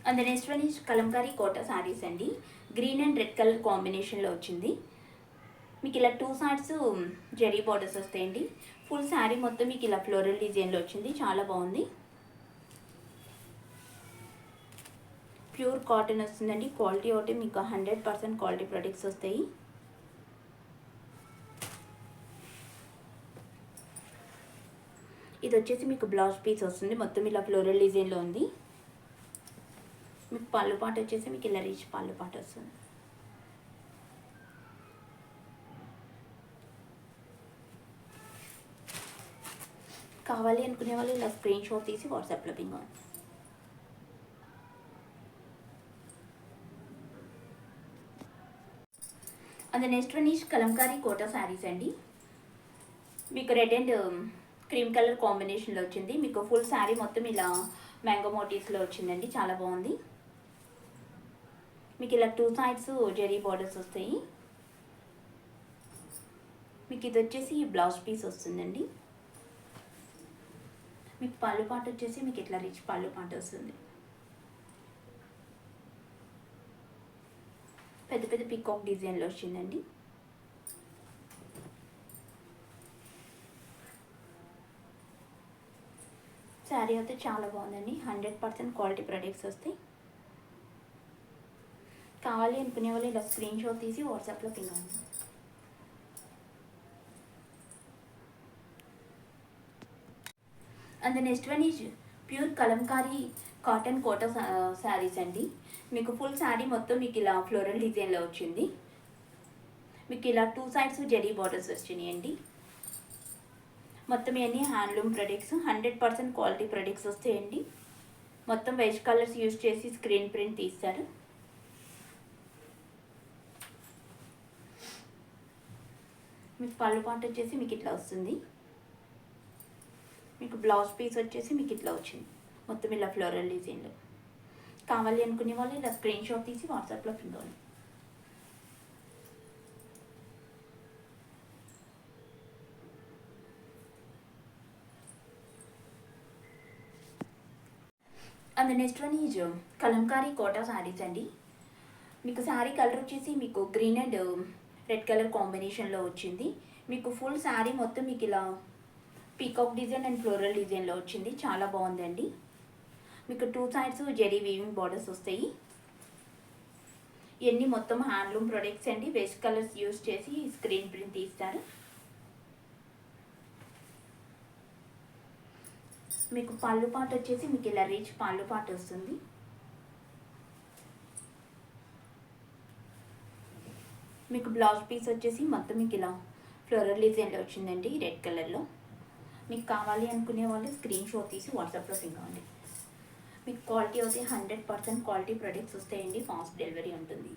And the next one is kalamkari Kota saris అండి. Green and red colour కాంబినేషన్లో వచ్చింది. మీకు ఇలా 2 సైడ్స్ జరీ బార్డర్స్ వస్తాయండి. ఫుల్ శారీ మొత్తం మీకు ఇలా ఫ్లోరల్ డిజైన్లో వచ్చింది. చాలా బాగుంది. ప్యూర్ కాటన్ వస్తుందండి. క్వాలిటీ ఒకటి మీకు 100% క్వాలిటీ ప్రొడక్ట్స్ వస్తాయి. ఇది వచ్చేసి మీకు బ్లౌజ్ పీస్ వస్తుంది. మొత్తం ఇలా ఫ్లోరల్ డిజైన్లో ఉంది. మీకు పళ్ళు పాట వచ్చేసి మీకు ఇలా రిచ్ పళ్ళు పాట వస్తుంది. కావాలి అనుకునే వాళ్ళు ఇలా స్క్రీన్ షాట్ తీసి వాట్సాప్లో పింగ్ అవ్వండి. And next one is kalamkari Kota saris అండి. మీకు రెడ్ అండ్ క్రీమ్ కలర్ కాంబినేషన్లో వచ్చింది. మీకు ఫుల్ శారీ మొత్తం ఇలా మ్యాంగో మోటివ్స్లో వచ్చిందండి. చాలా బాగుంది. మీకు ఇలా 2 సైడ్స్ జరీ బార్డర్స్ వస్తాయి. మీకు ఇది వచ్చేసి బ్లౌజ్ పీస్ వస్తుందండి. మీకు పళ్ళు పాట వచ్చేసి మీకు ఇట్లా రిచ్ పళ్ళు పాట వస్తుంది. పెద్ద పెద్ద పీకాక్ డిజైన్లో వచ్చిందండి. శారీ అయితే చాలా బాగుందండి. 100% క్వాలిటీ ప్రొడక్ట్స్ వస్తాయి. కావాలి అనుకునే వాళ్ళు ఇలా స్క్రీన్ షాట్ తీసి వాట్సాప్లో పింగ్ అవ్వండి. And the next one is pure kalamkari cotton Kota saris అండి. మీకు ఫుల్ శారీ మొత్తం మీకు ఇలా ఫ్లోరల్ డిజైన్లో వచ్చింది. మీకు ఇలా 2 సైడ్స్ జరీ బార్డర్స్ వచ్చినాయండి. మొత్తం ఇవన్నీ హ్యాండ్లూమ్ ప్రొడక్ట్స్. 100% క్వాలిటీ ప్రొడక్ట్స్ వస్తాయండి. మొత్తం వెజ్ కలర్స్ యూజ్ చేసి స్క్రీన్ ప్రింట్ తీస్తారు. మీకు పళ్ళు పాట వచ్చేసి మీకు ఇట్లా వస్తుంది. మీకు బ్లౌజ్ పీస్ వచ్చేసి మీకు ఇట్లా వచ్చింది. మొత్తం ఇలా ఫ్లోరల్ డిజైన్లో. కావాలి అనుకునే వాళ్ళు ఇలా స్క్రీన్ షాట్ తీసి వాట్సాప్లో పింగ్ అవ్వండి. And next one is kalamkari Kota saris అండి. మీకు శారీ కలర్ వచ్చేసి మీకు గ్రీన్ అండ్ రెడ్ కలర్ కాంబినేషన్లో వచ్చింది. మీకు ఫుల్ శారీ మొత్తం మీకు ఇలా పీకాక్ డిజైన్ అండ్ ఫ్లోరల్ డిజైన్లో వచ్చింది. చాలా బాగుందండి. మీకు 2 సైడ్స్ జెరీ వీవింగ్ బార్డర్స్ వస్తాయి. ఇవన్నీ మొత్తం హ్యాండ్లూమ్ ప్రొడక్ట్స్ అండి. వెజ్ కలర్స్ యూజ్ చేసి స్క్రీన్ ప్రింట్ తీస్తారు. మీకు పళ్ళు పాట వచ్చేసి మీకు ఇలా రిచ్ పళ్ళు పాట వస్తుంది. మీకు బ్లౌజ్ పీస్ వచ్చేసి మొత్తం మీకు ఇలా ఫ్లోరల్ డిజైన్లో వచ్చిందండి రెడ్ కలర్లో. మీకు కావాలి అనుకునే వాళ్ళు స్క్రీన్ షాట్ తీసి వాట్సాప్లో పింగ్ అవ్వండి. మీకు క్వాలిటీ అయితే 100% క్వాలిటీ ప్రొడక్ట్స్ వస్తాయండి. ఫాస్ట్ డెలివరీ ఉంటుంది.